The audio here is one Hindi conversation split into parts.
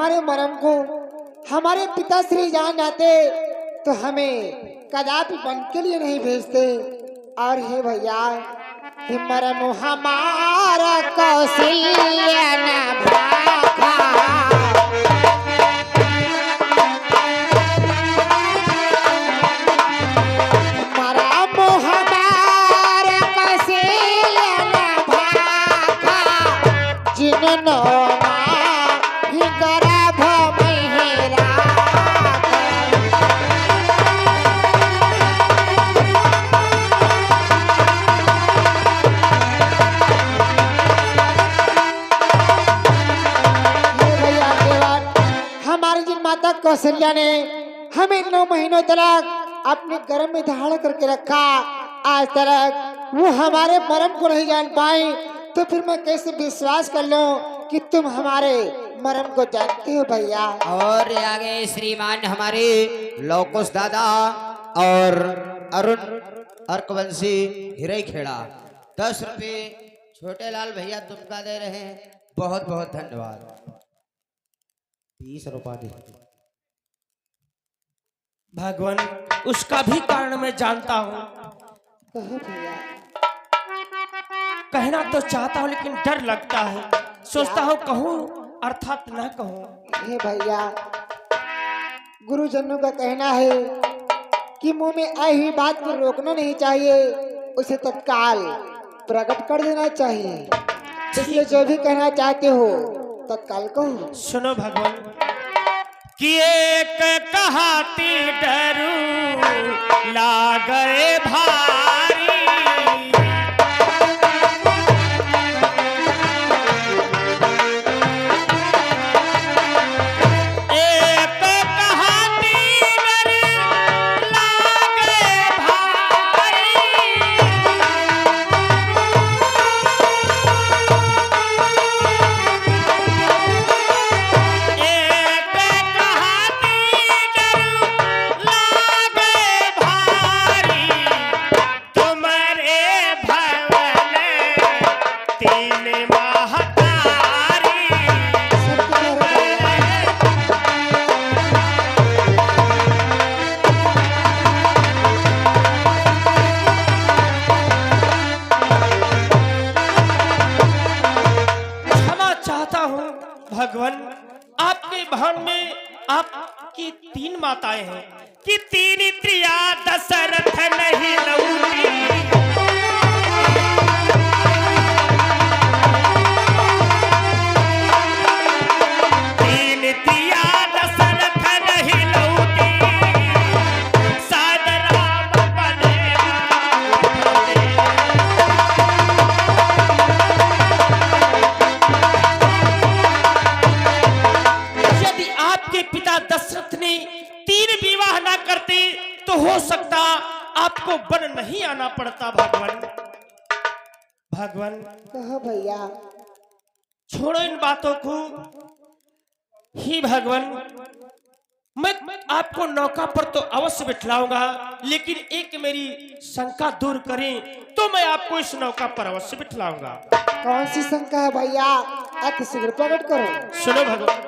हमारे मरम को हमारे पिताश्री जान जाते तो हमें कदापि बन के लिए नहीं भेजते। और हे भैया, हे मरम हमारा कौशल्या न भागा, मरम हमारा कौशल्या न भागा, जिन्होंने ही गर्भ में राखा। हमारी जिन माता कौशल्या ने हमें 9 महीनों तक अपने गर्भ में धारण करके रखा, आज तक वो हमारे मरम को नहीं जान पाई, तो फिर मैं कैसे विश्वास कर लूं कि तुम हमारे मरम को जानते हो भैया। और आगे श्रीमान हमारे लौकुश दादा और अरुण अर्कवंशी हिरई खेड़ा 10 रुपये छोटे लाल भैया तुमका दे रहे हैं, बहुत बहुत धन्यवाद। 20 रुपये दे। भगवान, उसका भी कारण मैं जानता हूँ। कहो भैया। कहना तो चाहता हूँ लेकिन डर लगता है, सोचता हूँ कहूँ अर्थात न कहूँ। हे भैया, गुरुजनों का कहना है कि मुंह में आई हुई बात को रोकना नहीं चाहिए, उसे तत्काल प्रकट कर देना चाहिए। इसलिए जो भी कहना चाहते हो तत्काल कहो। सुनो भगवान, कि एक कहाती डरू लागए भारी, एक कहाती डरू लागए भारी, भगवान, आपके भवन में आपकी 3 माताएं हैं कि 3 स्त्रियां दशरथ नहीं लौटी, 3 स्त्रियां दशरथ नहीं लौटी, साद राम बनेगा। पिता दशरथ ने 3 विवाह ना करते तो हो सकता आपको वन नहीं आना पड़ता। भगवान, भगवान कहो भैया। छोड़ो इन बातों को ही भगवान, मैं आपको नौका पर तो अवश्य बिठलाऊंगा, लेकिन एक मेरी शंका दूर करें तो मैं आपको इस नौका पर अवश्य बिठलाऊंगा। कौन सी शंका है भैया, अति शीघ्र प्रकट करो। सुनो भगवान,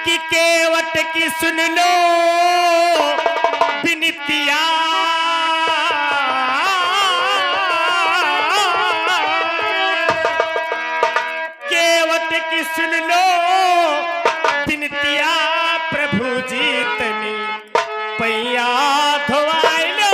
कि केवट की सुन लो विनतिया, केवट की सुन लो विनतिया, प्रभु जी तनी पैया धोवाई लो।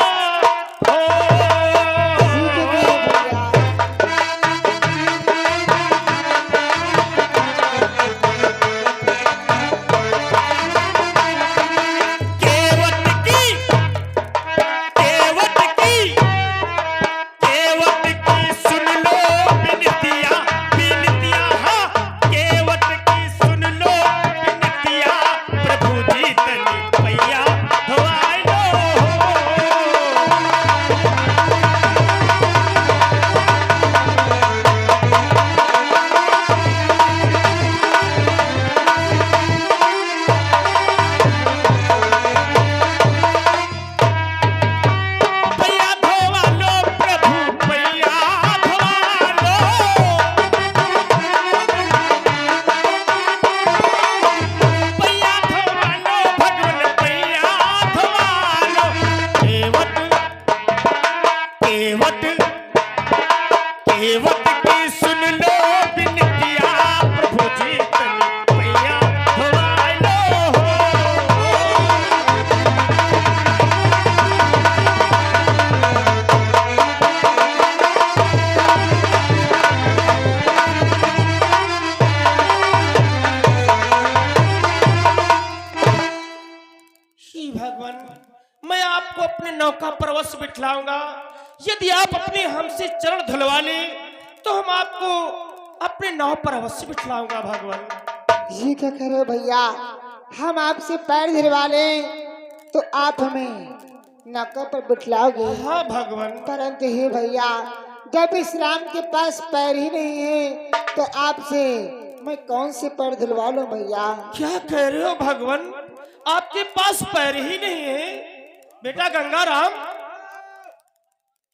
ही भगवान, मैं आपको अपने नौका पर अवश्य बिठलाऊंगा। यदि आप अपने हमसे चरण धुलवा ले तो हम आपको अपने नाव पर अवश्य बिठलाऊंगा भगवान। ये क्या कह रहे हो भैया? हम आपसे पैर धरवा लें तो आप हमें नौका पर बिठलाओगे? हाँ भगवान। परंतु हे भैया, जब इस राम के पास पैर ही नहीं है तो आपसे मैं कौन से पैर धुलवा लूं भैया? क्या कह रहे हो भगवान? आपके पास पैर ही नहीं है? बेटा गंगाराम,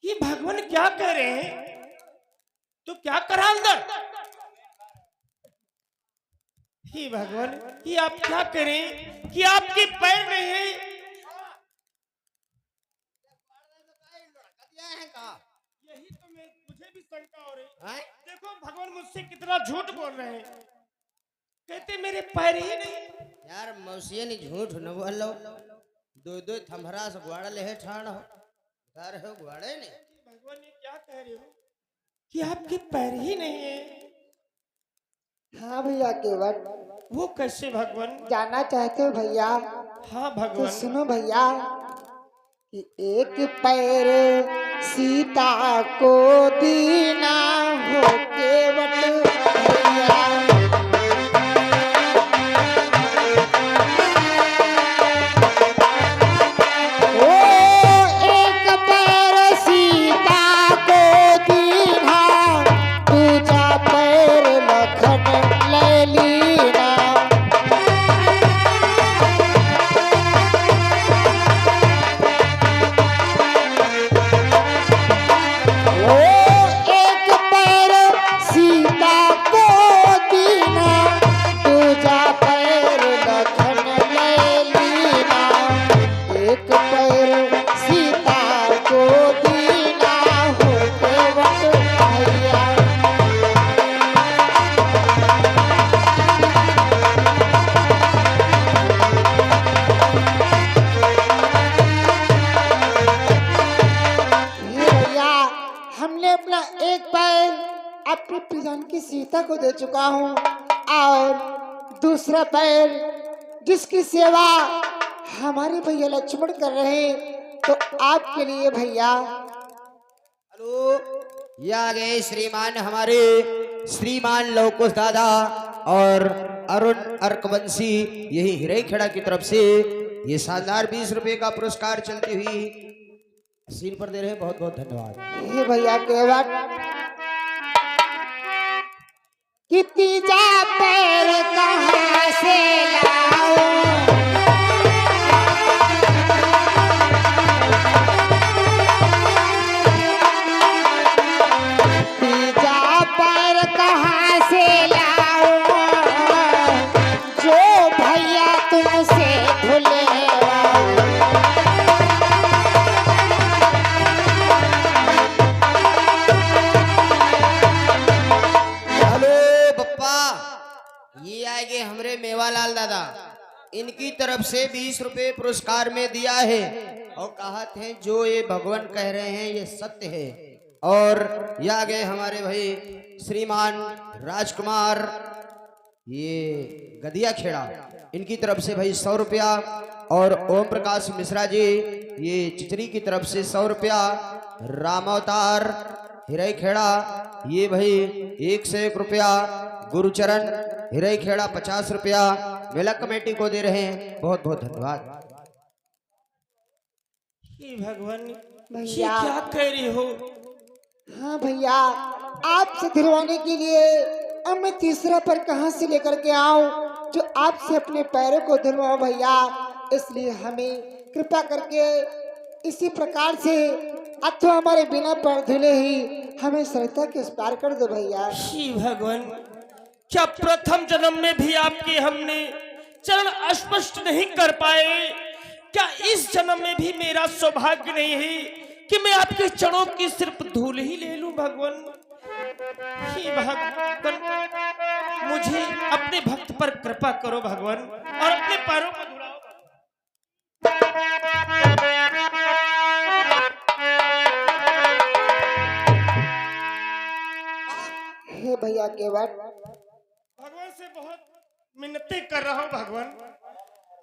ये भगवान क्या कह रहे हैं? तो क्या करा अंदर? हे भगवान, ये आप क्या करें कि आपके पैर नहीं है? यही तो मुझे भी शंका हो रही। देखो भगवान मुझसे कितना झूठ बोल रहे हैं। कहते मेरे पैर ही नहीं। यार मौसिया ने झूठ न बोलो, दो दो थमरा से गुआड़ा ले ठाण हो घर हो गुआड़े ने। भगवान ये क्या कह रहे हो कि आपके पैर ही नहीं है? हाँ भैया केवट। वो कैसे भगवान? जानना चाहते हो भैया? हाँ तो भगवान। सुनो भैया कि एक पैर सीता को दीना हो केवट भैया। ओ एक पैर सीता को दीना, दूजा पैर लखन ले लीना। ओ एक पैर सीता को दीना, दूजा पैर लखन ले लीना। एक पैर सीता को दीना हो केवट भैया। ये भैया, हमने अपना एक पैर अपनी पिजान की सीता को दे चुका हूँ और दूसरा पैर जिसकी सेवा हमारे भैया लक्ष्मण कर रहे हैं, तो आपके लिए भैया। हेलो, ये आ गए श्रीमान हमारे श्रीमान लवकुश दादा और अरुण अर्कवंशी, यही हिरईखेड़ा की तरफ से ये शानदार 20 रुपए का पुरस्कार चलती हुई सीन पर दे रहे हैं। बहुत बहुत धन्यवाद। ये भैया केवट कि तीजा पैर कहाँ से लाऊं? तीजा पैर कहाँ से लाऊं? जो भैया तुमसे भुलवाऊं। हेलो बप्पा, ये आएंगे हमरे मेवालाल दादा, इनकी तरफ से 20 रुपए पुरस्कार में दिया है और कहा थे जो ये भगवान कह रहे हैं ये सत्य है। और ये आ गए हमारे भाई श्रीमान राजकुमार, ये गदिया खेड़ा, इनकी तरफ से भाई 100 रुपया। और ओम प्रकाश मिश्रा जी, ये चिचरी की तरफ से 100 रुपया। रामावतार हिरईखेड़ा, ये भाई 101 रुपया। गुरुचरण हिरईखेड़ा 50 रुपया मेला कमेटी को दे रहे हैं। बहुत बहुत धन्यवाद। हे भगवान, ये भैया। क्या कह रही हो? हाँ भैया, आपसे दिलवाने के लिए अब मैं तीसरा पैर कहाँ से लेकर के आऊं जो आपसे अपने पैरों को धुलवाऊं भैया। इसलिए हमें कृपा करके इसी प्रकार से अथवा हमारे बिना पैर धुले ही हमें सरलता के इस पार कर दो भैया। हे भगवान, क्या प्रथम जन्म में भी आपके हमने चरण स्पष्ट नहीं कर पाए? क्या इस जन्म में भी मेरा सौभाग्य नहीं है कि मैं आपके चरणों की सिर्फ धूल ही ले लूं भगवान? हे भगवान, मुझे अपने भक्त पर कृपा करो भगवान और अपने पैरों को धुलाओ। हे भैया केवट, भगवान से बहुत मिन्नतें कर रहा हूं भगवान,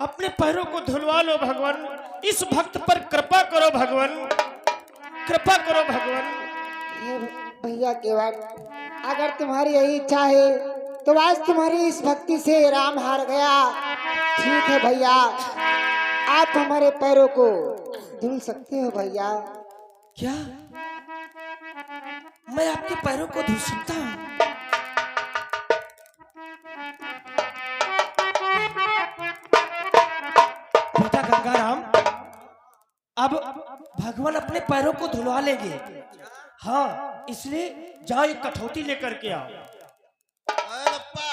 अपने पैरों को धुलवा लो भगवान। इस भक्त पर कृपा करो भगवान, कृपा करो भगवान। हे भैया केवल अगर तुम्हारी यही इच्छा है तो आज तुम्हारी इस भक्ति से राम हार गया। ठीक है भैया, आप हमारे पैरों को धुल सकते हो भैया। क्या मैं आपके पैरों को धुल सकता हूँ? बेटा गंगाराम, अब भगवान अपने पैरों को धुलवा लेंगे। हाँ, इसलिए जाओ एक कठौती लेकर के आओ। अरे बप्पा,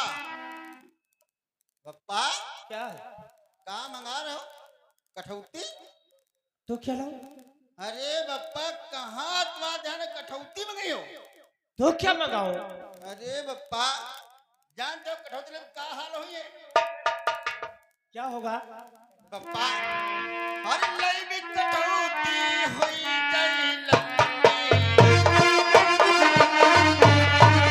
बप्पा क्या है? कहाँ मंगा रहे हो? कठौती? तो क्या लाऊं? अरे बप्पा, कहाँ तुम्हारे ध्यान कठौती मंगाई हो? तो क्या मंगाऊं? अरे बप्पा, जानते हो कठौती लेकर क्या हाल हुई है? क्या होगा? बप्पा, अरे